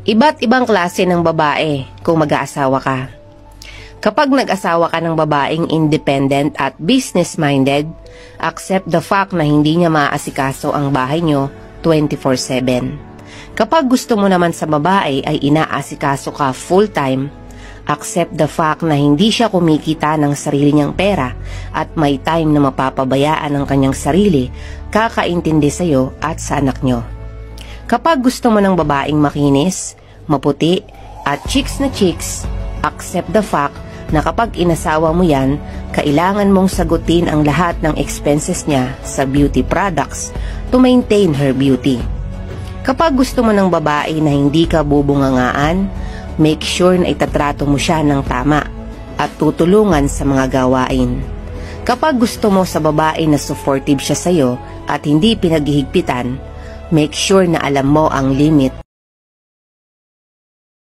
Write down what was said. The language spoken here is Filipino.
Iba't ibang klase ng babae kung mag-aasawa ka. Kapag nag-asawa ka ng babaeng independent at business-minded, accept the fact na hindi niya maaasikaso ang bahay nyo 24/7. Kapag gusto mo naman sa babae ay inaasikaso ka full-time, accept the fact na hindi siya kumikita ng sarili niyang pera at may time na mapapabayaan ang kanyang sarili, kakaintindi sa'yo at sa anak nyo. Kapag gusto mo ng babaeng makinis, maputi, at chicks na chicks, accept the fact na kapag inasawa mo yan, kailangan mong sagutin ang lahat ng expenses niya sa beauty products to maintain her beauty. Kapag gusto mo ng babae na hindi ka bubungangaan, make sure na itatrato mo siya ng tama at tutulungan sa mga gawain. Kapag gusto mo sa babae na supportive siya sa'yo at hindi pinaghihigpitan, make sure na alam mo ang limit